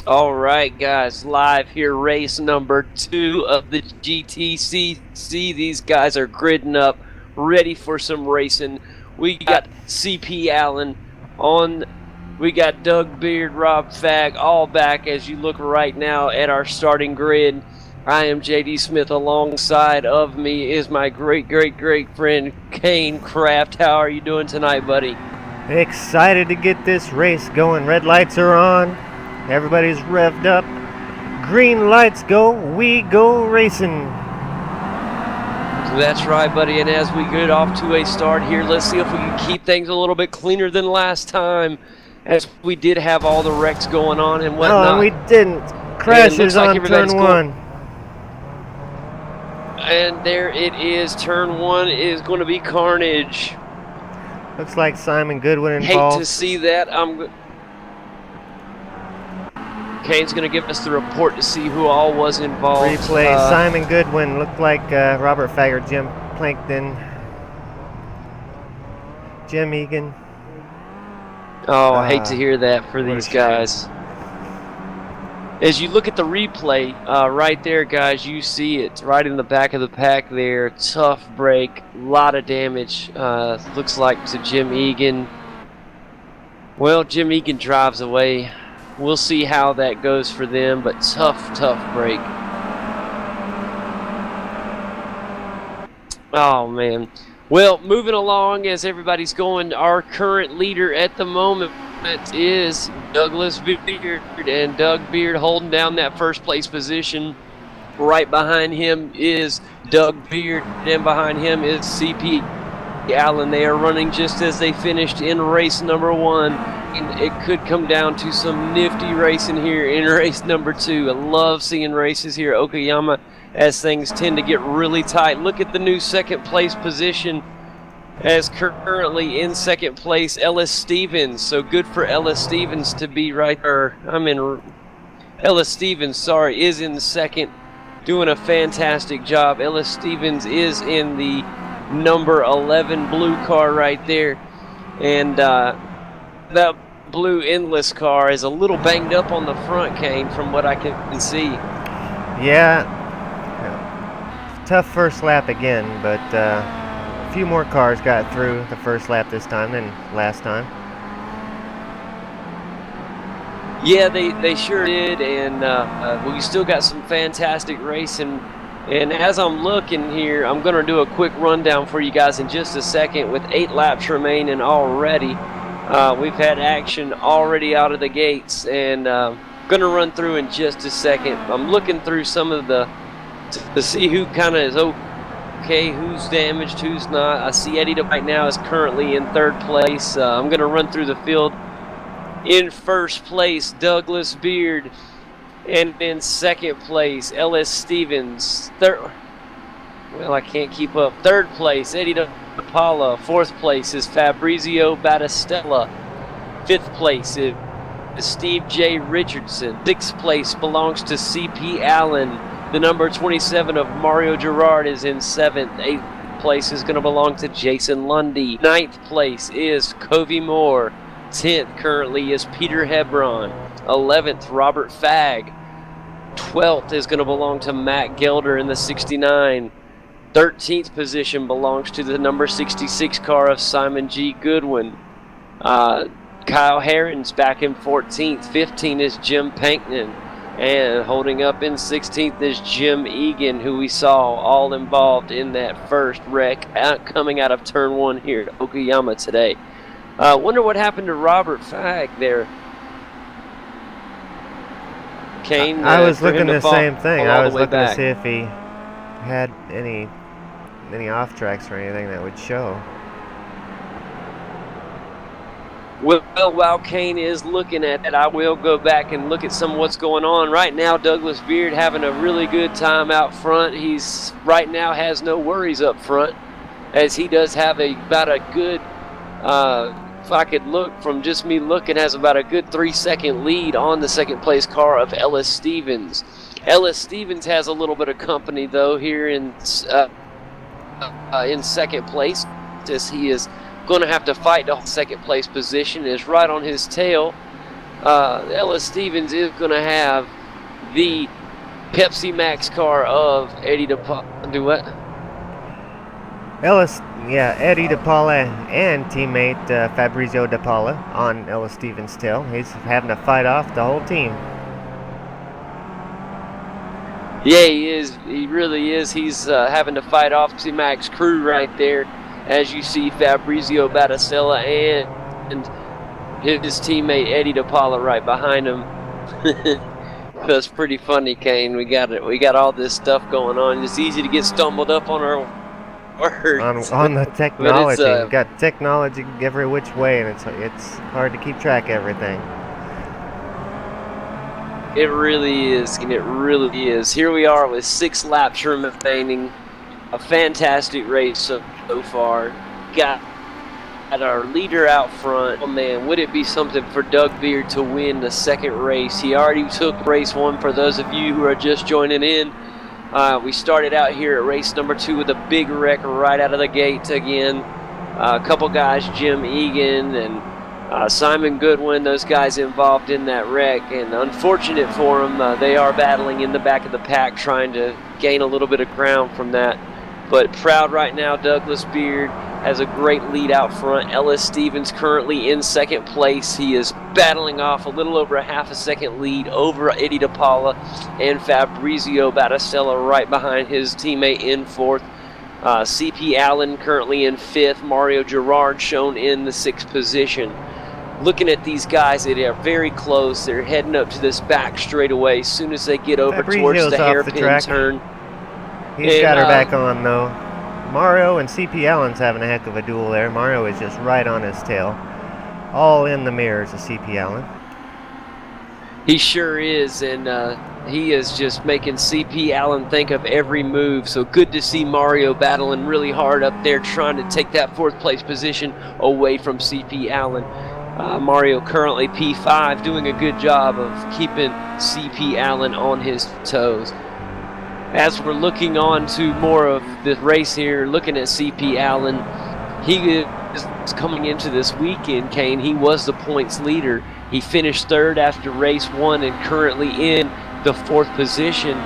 All right, guys, live here, race number 2 of the GTCC. These guys are gridding up, ready for some racing. We got CP Allen on. We got Doug Beard, Rob Fag, all back as you look right now at our starting grid. I am JD Smith. Alongside of me is my great friend Kane Kraft. How are you doing tonight, buddy? Excited to get this race going. Red lights are on. Everybody's revved up. Green lights go. We go racing. That's right, buddy. And as we get off to a start here, let's see if we can keep things a little bit cleaner than last time, as we did have all the wrecks going on and whatnot. No, we didn't. Crashes on turn 1. And there it is. Turn 1 is going to be carnage. Looks like Simon Goodwin involved. Hate to see that. Kane's going to give us the report to see who all was involved. Replay. Simon Goodwin looked like Robert Fagger, Jim Plankton, Jim Egan. Oh, I hate to hear that for these guys. As you look at the replay, right there, guys, you see it right in the back of the pack there. Tough break, a lot of damage. Looks like to Jim Egan. Well, Jim Egan drives away. We'll see how that goes for them, but tough break. Oh, man. Well, moving along as everybody's going, our current leader at the moment is Douglas Beard, and Doug Beard holding down that first place position. Right behind him is Doug Beard, and behind him is CP Allen. They are running just as they finished in race number 1. And it could come down to some nifty racing here in race number 2. I love seeing races here at Okayama as things tend to get really tight. Look at the new second place position, as currently in second place Ellis Stevens. So good for Ellis Stevens to be right there. Ellis Stevens, is in second, doing a fantastic job. Ellis Stevens is in the number 11 blue car right there, and that blue endless car is a little banged up on the front, Kane, from what I can see. Yeah, tough first lap again, but a few more cars got through the first lap this time than last time. Yeah, they sure did, and we still got some fantastic racing. And as I'm looking here, I'm going to do a quick rundown for you guys in just a second. With 8 laps remaining already, we've had action already out of the gates, and going to run through in just a second. I'm looking through some of to see who kind of is okay, who's damaged, who's not. I see Eddie right now is currently in 3rd place. I'm going to run through the field. In 1st place, Douglas Beard. And in 2nd place, Ellis Stevens. I can't keep up. 3rd place, Eddie DePaula. 4th place is Fabrizio Battistella. 5th place is Steve J. Richardson. 6th place belongs to CP Allen. The number 27 of Mario Gerard is in 7th. 8th place is going to belong to Jason Lundy. 9th place is Covey Moore. 10th currently is Peter Hebron. 11th, Robert Fag. 12th is going to belong to Matt Gelder in the 69. 13th position belongs to the number 66 car of Simon G. Goodwin. Kyle Herron's back in 14th. 15 is Jim Pankman. And holding up in 16th is Jim Egan, who we saw all involved in that first wreck coming out of turn 1 here at Okayama today. Wonder what happened to Robert Fag there. Kane, I was looking the same thing. I was looking to see if he had any off tracks or anything that would show. Well, while Kane is looking at it, I will go back and look at some of what's going on. Right now, Douglas Beard having a really good time out front. He's right now has no worries up front, as he does have about a good, if I could look from just me looking, has about a good 3-second lead on the 2nd place car of Ellis Stevens. Ellis Stevens has a little bit of company though here in 2nd place, as he is going to have to fight the 2nd place position. Is right on his tail Ellis Stevens is going to have the Pepsi Max car of Eddie DePaula. Do what? Eddie DePaula and teammate Fabrizio DePaula on Ellis Stevens' tail. He's having to fight off the whole team. Yeah, he is. He really is. He's having to fight off Pepsi Max crew right there. As you see, Fabrizio Batistella and his teammate Eddie DePaula right behind him. That's pretty funny, Kane. We got all this stuff going on. It's easy to get stumbled up on our words. On the technology. We've got technology every which way, and it's hard to keep track of everything. It really is, and it really is. Here we are with 6 laps remaining. A fantastic race so far. Got our leader out front. Oh man, would it be something for Doug Beard to win the second race? He already took race 1 for those of you who are just joining in. We started out here at race number 2 with a big wreck right out of the gate again. A couple guys, Jim Egan and Simon Goodwin, those guys involved in that wreck, and unfortunate for them, they are battling in the back of the pack trying to gain a little bit of ground from that. But proud right now, Douglas Beard has a great lead out front. Ellis Stevens currently in second place. He is battling off a little over a half a second lead over Eddie DePaula and Fabrizio Batistella right behind his teammate in fourth. CP Allen currently in fifth. Mario Girard shown in the 6th position. Looking at these guys, they are very close. They're heading up to this back straightaway as soon as they get over towards the hairpin turn. He's got her back on, though. Mario and CP Allen's having a heck of a duel there. Mario is just right on his tail. All in the mirrors of CP Allen. He sure is, and he is just making CP Allen think of every move. So good to see Mario battling really hard up there, trying to take that 4th place position away from CP Allen. Mario currently P5, doing a good job of keeping CP Allen on his toes. As we're looking on to more of the race here, looking at CP Allen, he is coming into this weekend, Kane. He was the points leader. He finished 3rd after race 1 and currently in the 4th position,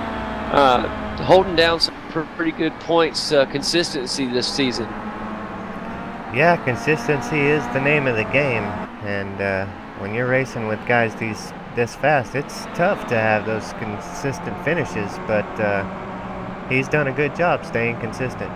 holding down some pretty good points consistency this season. Yeah, consistency is the name of the game, and when you're racing with guys this fast, it's tough to have those consistent finishes, but he's done a good job staying consistent.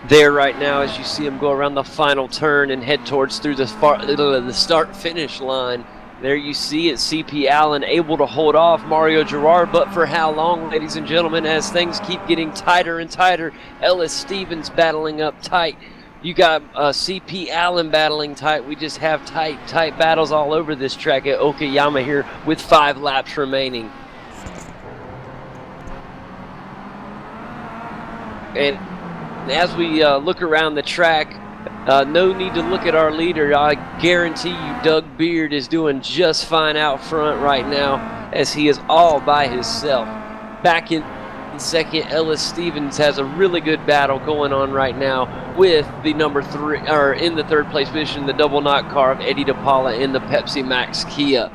There right now, as you see him go around the final turn and head towards through the start-finish line. There you see it, CP Allen able to hold off Mario Girard, but for how long, ladies and gentlemen, as things keep getting tighter and tighter. Ellis Stevens battling up tight. You got CP Allen battling tight. We just have tight battles all over this track at Okayama here with 5 laps remaining. And as we look around the track, no need to look at our leader. I guarantee you Doug Beard is doing just fine out front right now as he is all by himself. Back in second, Ellis Stevens has a really good battle going on right now with the number 3, or in the 3rd place position, the double knot car of Eddie DePaula in the Pepsi Max Kia.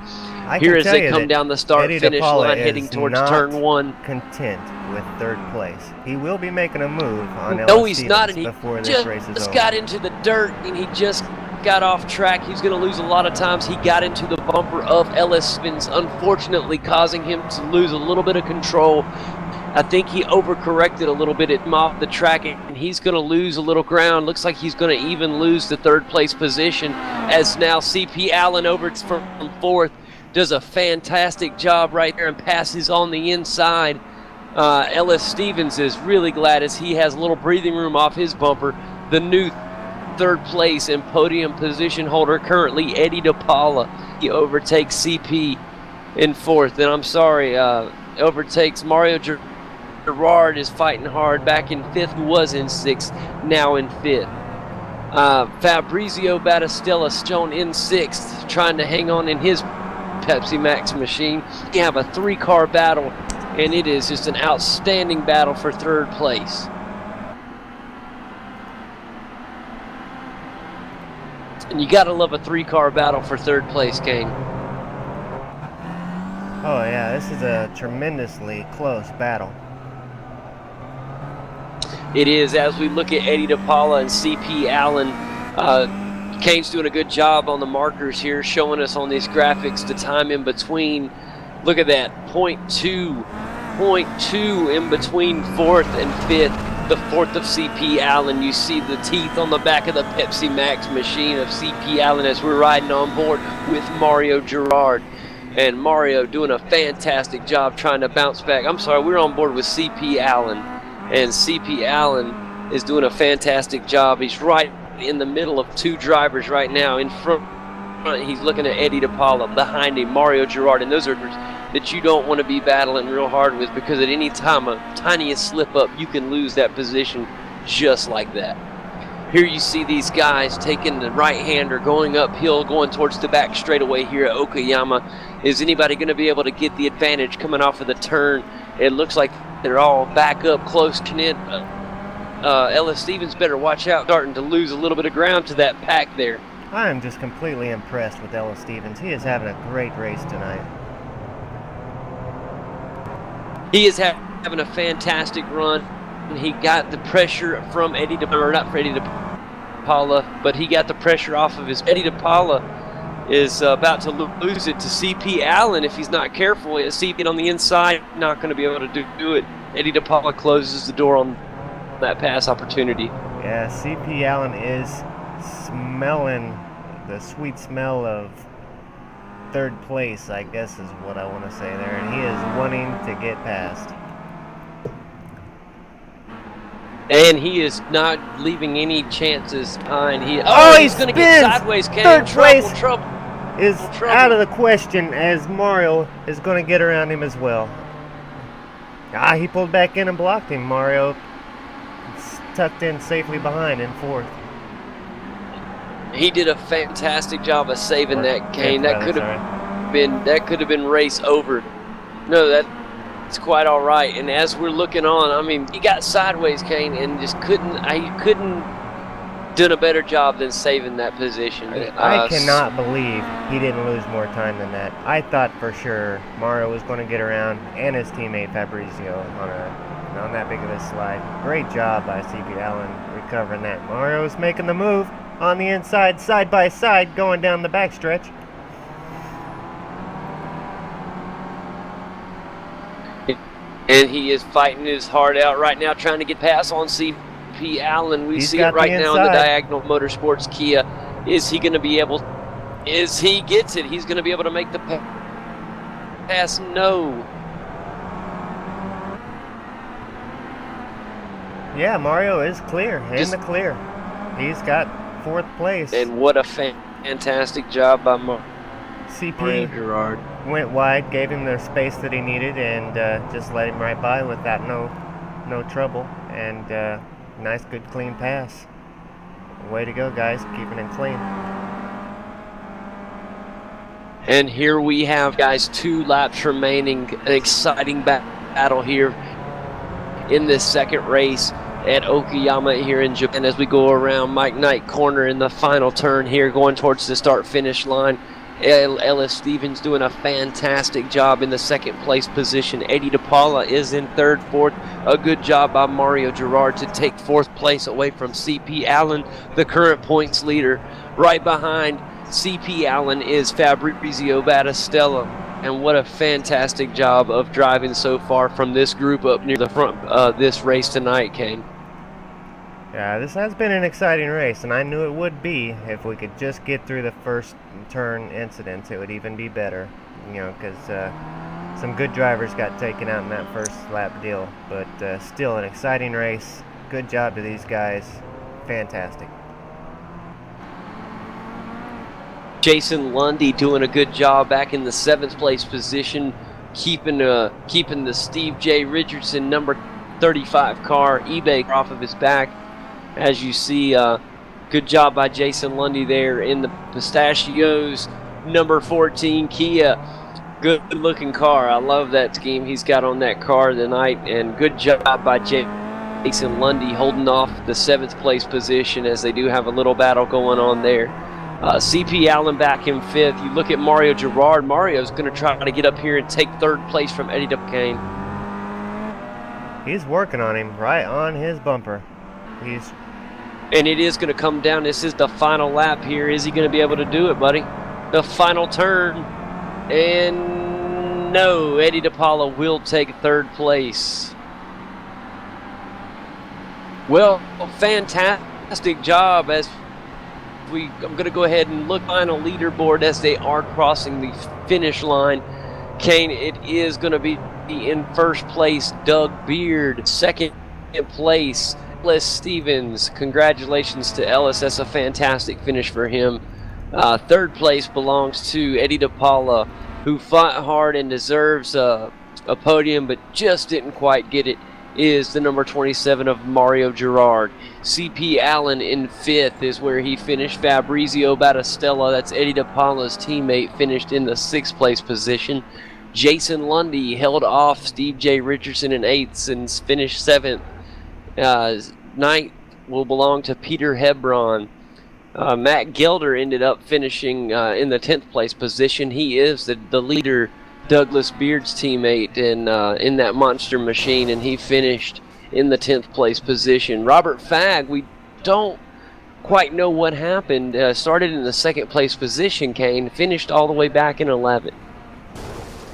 Here as they come down the start-finish line heading towards turn 1. Content with 3rd place. He will be making a move on Ellis Stevens not, and he before this race is over. just got into the dirt, and he just got off track. He's going to lose a lot of times. He got into the bumper of Ellis Stevens, unfortunately causing him to lose a little bit of control. I think he overcorrected a little bit off the track, and he's going to lose a little ground. Looks like he's going to even lose the 3rd place position, as now CP Allen over from 4th does a fantastic job right there and passes on the inside. Ellis Stevens is really glad as he has a little breathing room off his bumper. The new 3rd place and podium position holder currently Eddie DePaula. He overtakes CP in 4th, and I'm sorry, overtakes Mario Girard is fighting hard back in 5th, was in 6th, now in 5th. Fabrizio Batistella shown in 6th, trying to hang on in his Pepsi Max machine. You have a 3-car battle, and it is just an outstanding battle for 3rd place. And you got to love a 3-car battle for third place, Kane. Oh yeah, this is a tremendously close battle. It is. As we look at Eddie DePaula and CP Allen, Kane's doing a good job on the markers here, showing us on these graphics the time in between. Look at that, 0.2 in between 4th and 5th. The 4th of CP Allen. You see the teeth on the back of the Pepsi Max machine of CP Allen as we're riding on board with Mario Girard. And Mario doing a fantastic job trying to bounce back. I'm sorry, we're on board with CP Allen. And CP Allen is doing a fantastic job. He's right in the middle of 2 drivers right now. In front, he's looking at Eddie DePaula. Behind him, Mario Girard. And those are that you don't want to be battling real hard with, because at any time a tiniest slip up, you can lose that position just like that. Here you see these guys taking the right-hander, going uphill, going towards the back straightaway here at Okayama. Is anybody going to be able to get the advantage coming off of the turn? It looks like they're all back up close. Ellis Stevens better watch out, starting to lose a little bit of ground to that pack there. I am just completely impressed with Ellis Stevens. He is having a great race tonight. He is having a fantastic run. He got the pressure from Eddie DePaula, not for Eddie DePaula, but he got the pressure off of his. Eddie DePaula is about to lose it to CP Allen if he's not careful. CP on the inside, not going to be able to do it. Eddie DePaula closes the door on that pass opportunity. Yeah, CP Allen is smelling the sweet smell of third place, I guess is what I want to say there, and he is wanting to get past. And he is not leaving any chances behind. He's going to get sideways. Third place trouble. Is out of the question, as Mario is going to get around him as well. He pulled back in and blocked him. Mario tucked in safely behind in 4th. He did a fantastic job of saving that, Kane. That could have been race over. No, that's quite all right. And as we're looking on, I mean, he got sideways, Kane, and just couldn't done a better job than saving that position. I cannot believe he didn't lose more time than that. I thought for sure Mario was going to get around, and his teammate Fabrizio on that big of a slide. Great job by CP Allen recovering that. Mario's making the move on the inside, side by side, going down the backstretch. And he is fighting his heart out right now, trying to get past on CP Allen. We see it right now in the Diagonal Motorsports Kia. Is he going to be able? Is he gets it? He's going to be able to make the pass? No. Yeah, Mario is clear, in the clear. He's got 4th place. And what a fantastic job by CP Girard. Went wide, gave him the space that he needed, and just let him right by without no trouble. And nice, good, clean pass. Way to go, guys, keeping it clean. And here we have, guys, 2 laps remaining. An exciting battle here in this second race at Okayama here in Japan as we go around Mike Knight Corner in the final turn here, going towards the start-finish line. Ellis Stevens doing a fantastic job in the 2nd place position. Eddie DePaula is in 3rd, 4th. A good job by Mario Girard to take 4th place away from CP Allen, the current points leader. Right behind CP Allen is Fabrizio Battistella. And what a fantastic job of driving so far from this group up near the front this race tonight, Kane. Yeah, this has been an exciting race, and I knew it would be. If we could just get through the first turn incidents, it would even be better. You know, because some good drivers got taken out in that first lap deal. But still an exciting race. Good job to these guys. Fantastic. Jason Lundy doing a good job back in the 7th place position, keeping the Steve J. Richardson number 35 car eBay off of his back. As you see, good job by Jason Lundy there in the Pistachios number 14 Kia. Good looking car. I love that scheme he's got on that car tonight, and good job by Jason Lundy holding off the 7th place position as they do have a little battle going on there. CP Allen back in 5th. You look at Mario Girard. Mario's going to try to get up here and take 3rd place from Eddie Duquesne. He's working on him, right on his bumper. And it is going to come down. This is the final lap here. Is he going to be able to do it, buddy? The final turn. And no, Eddie DePaula will take 3rd place. Well, fantastic job. I'm going to go ahead and look final leaderboard as they are crossing the finish line. Kane, it is going to be in 1st place, Doug Beard. 2nd place, Ellis Stevens. Congratulations to Ellis. That's a fantastic finish for him. 3rd place belongs to Eddie DePaula, who fought hard and deserves a podium, but just didn't quite get it, is the number 27 of Mario Girard. CP Allen in 5th is where he finished. Fabrizio Battistella, that's Eddie DePaula's teammate, finished in the 6th place position. Jason Lundy held off Steve J. Richardson in 8th and finished 7th. 9th will belong to Peter Hebron. Matt Gelder ended up finishing in the 10th place position. He is the leader, Douglas Beard's teammate in that monster machine, and he finished in the 10th place position. Robert Fagg, we don't quite know what happened. Started in the 2nd place position, Kane, finished all the way back in 11th.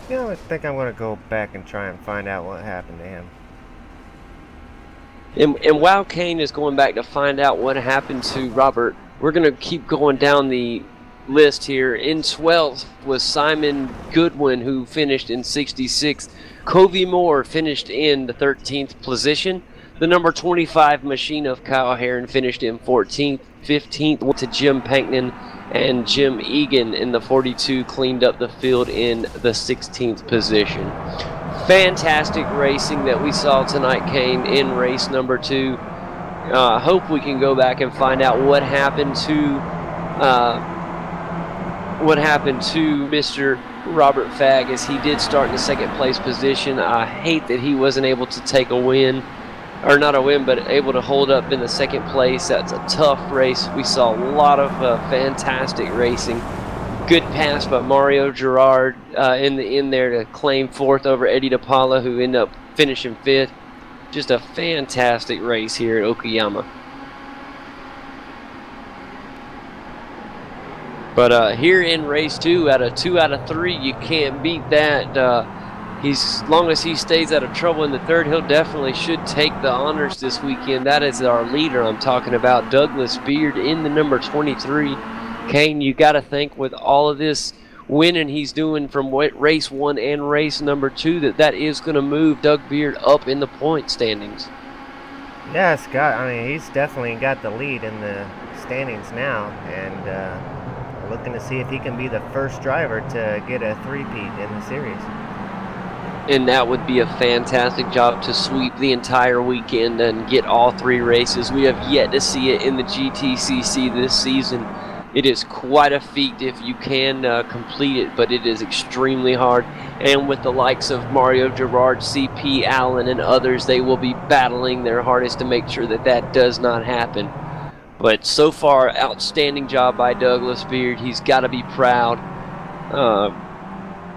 You know, I think I'm going to go back and try and find out what happened to him. And while Kane is going back to find out what happened to Robert, we're going to keep going down the list here. In 12th was Simon Goodwin, who finished in 66th. Covey Moore finished in the 13th position. The number 25 machine of Kyle Herron finished in 14th. 15th went to Jim Panknin, and Jim Egan in the 42 cleaned up the field in the 16th position. Fantastic racing that we saw tonight, Kane, in race number 2. Hope we can go back and find out what happened to Mr. Robert Fagg, as he did start in the 2nd place position. I hate that he wasn't able to take a win, or not a win, but able to hold up in the 2nd place. That's a tough race. We saw a lot of fantastic racing. Good pass by Mario Girard in the end there to claim 4th over Eddie DePaula, who ended up finishing 5th. Just a fantastic race here at Okayama. But here in race 2, out of 2 out of 3, you can't beat that. As long as he stays out of trouble in the 3rd, he'll definitely should take the honors this weekend. That is our leader I'm talking about, Douglas Beard, in the number 23. Kane, you got to think with all of this winning he's doing from race 1 and race number 2, that is going to move Doug Beard up in the point standings. Yeah, Scott, I mean, he's definitely got the lead in the standings now, and looking to see if he can be the first driver to get a three-peat in the series. And that would be a fantastic job to sweep the entire weekend and get all 3 races. We have yet to see it in the GTCC this season. It is quite a feat if you can complete it, but it is extremely hard. And with the likes of Mario Girard, CP Allen, and others, they will be battling their hardest to make sure that that does not happen. But so far, outstanding job by Douglas Beard. He's got to be proud.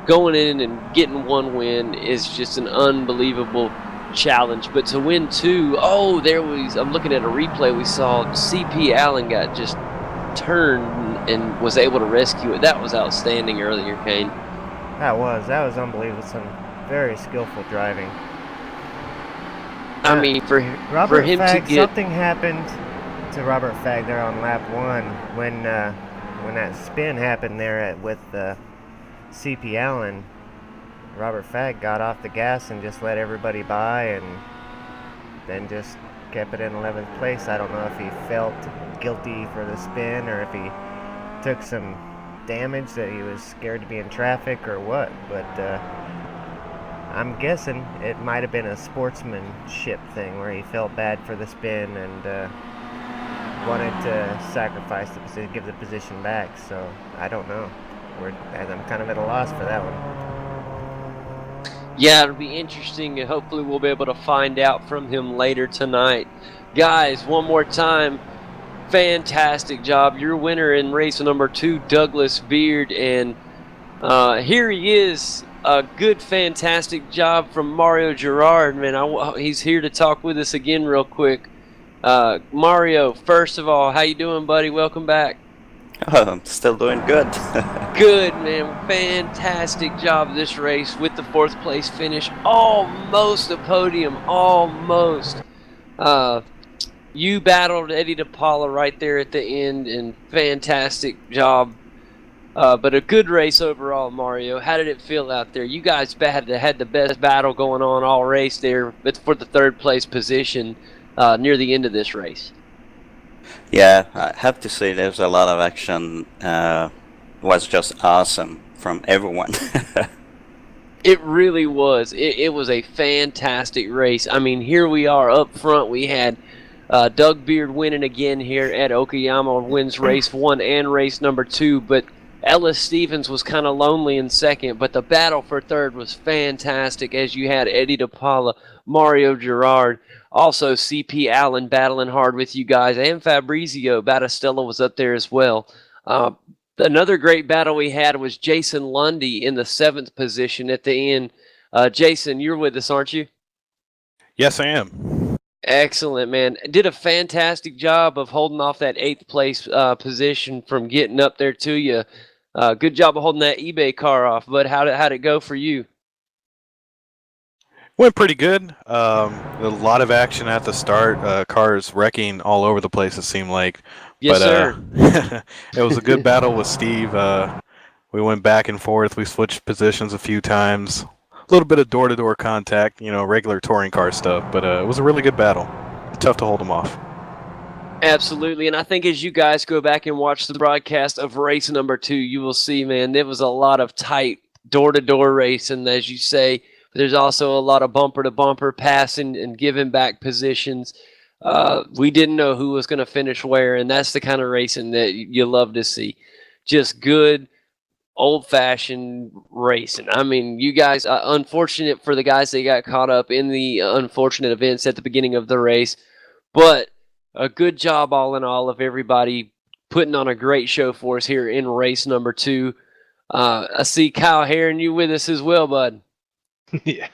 Going in and getting 1 win is just an unbelievable challenge. But to win 2, I'm looking at a replay. We saw CP Allen got just turned and was able to rescue it. That was outstanding earlier, Kane. That was unbelievable. Some very skillful driving. I mean, for him Fagg, to get... something happened to Robert Fagg there on lap 1 when that spin happened there with CP Allen. Robert Fagg got off the gas and just let everybody by, and then just kept it in 11th place. I don't know if he felt guilty for the spin or if he took some damage that he was scared to be in traffic or what, but I'm guessing it might have been a sportsmanship thing where he felt bad for the spin and wanted to sacrifice the position, give the position back. So I don't know. I'm kind of at a loss for that one. Yeah, it'll be interesting, and hopefully we'll be able to find out from him later tonight. Guys, one more time, fantastic job. Your winner in race number 2, Douglas Beard, and here he is. A good, fantastic job from Mario Gerard, man. He's here to talk with us again real quick. Mario, first of all, how you doing, buddy? Welcome back. Oh, I'm still doing good. Good, man. Fantastic job this race with the 4th place finish. Almost a podium. Almost. You battled Eddie DePaula right there at the end, and fantastic job. But a good race overall, Mario. How did it feel out there? You guys had the best battle going on all race there for the 3rd place position near the end of this race. Yeah, I have to say there's a lot of action. Was just awesome from everyone. It really was. It was a fantastic race. I mean, here we are up front. We had Doug Beard winning again here at Okayama, wins race 1 and race number 2, but Ellis Stevens was kind of lonely in 2nd, but the battle for 3rd was fantastic as you had Eddie DePaula, Mario Gerard, also CP Allen battling hard with you guys, and Fabrizio Battistella was up there as well. Another great battle we had was Jason Lundy in the 7th position at the end. Jason, you're with us, aren't you? Yes, I am. Excellent, man. Did a fantastic job of holding off that 8th place position from getting up there to you. Good job of holding that eBay car off, but how'd it go for you? Went pretty good. A lot of action at the start. Cars wrecking all over the place, it seemed like. Yes, but, sir. It was a good battle with Steve. We went back and forth. We switched positions a few times. A little bit of door-to-door contact, regular touring car stuff. But it was a really good battle. Tough to hold them off. Absolutely, and I think as you guys go back and watch the broadcast of race number 2, you will see, man, there was a lot of tight door-to-door racing, as you say. There's also a lot of bumper-to-bumper passing and giving back positions. We didn't know who was going to finish where, and that's the kind of racing that you love to see. Just good, old-fashioned racing. I mean, you guys, unfortunate for the guys that got caught up in the unfortunate events at the beginning of the race, but a good job all in all of everybody putting on a great show for us here in race number 2. I see Kyle Heron, you with us as well, bud. Yeah.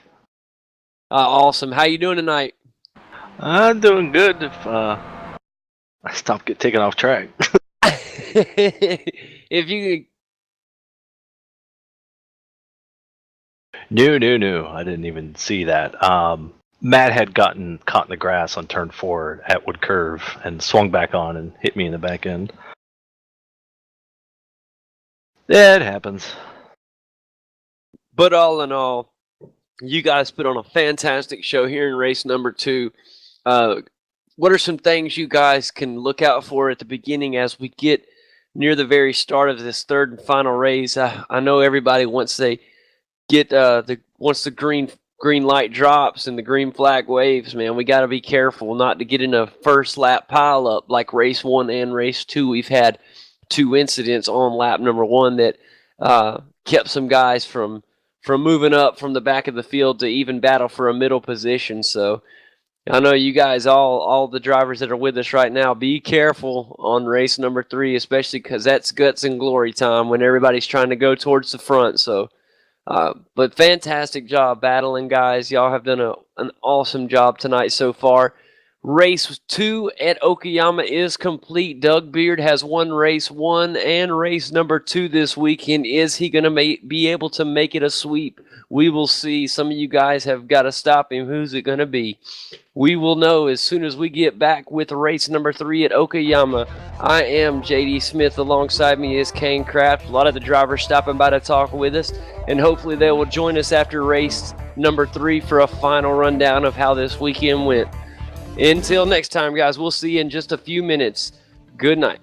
Awesome. How you doing tonight? I'm doing good if I stop get taken off track. If you No. I didn't even see that. Matt had gotten caught in the grass on turn 4 at Wood Curve and swung back on and hit me in the back end. Yeah, it happens. But all in all, you guys put on a fantastic show here in race number 2. What are some things you guys can look out for at the beginning as we get near the very start of this 3rd and final race? I know everybody once they get once the green light drops and the green flag waves, man, we got to be careful not to get in a first lap pile up like race 1 and race 2. We've had 2 incidents on lap number 1 that kept some guys from moving up from the back of the field to even battle for a middle position. So I know you guys, all the drivers that are with us right now, be careful on race number 3, especially because that's guts and glory time when everybody's trying to go towards the front. So, but fantastic job battling, guys. Y'all have done an awesome job tonight so far. Race 2 at Okayama is complete. Doug Beard has won race 1 and race number 2 this weekend. Is he going to be able to make it a sweep? We will see. Some of you guys have got to stop him. Who's it going to be? We will know as soon as we get back with race number 3 at Okayama. I am JD Smith. Alongside me is Kane Kraft. A lot of the drivers stopping by to talk with us, and hopefully they will join us after race number 3 for a final rundown of how this weekend went. Until next time, guys, we'll see you in just a few minutes. Good night.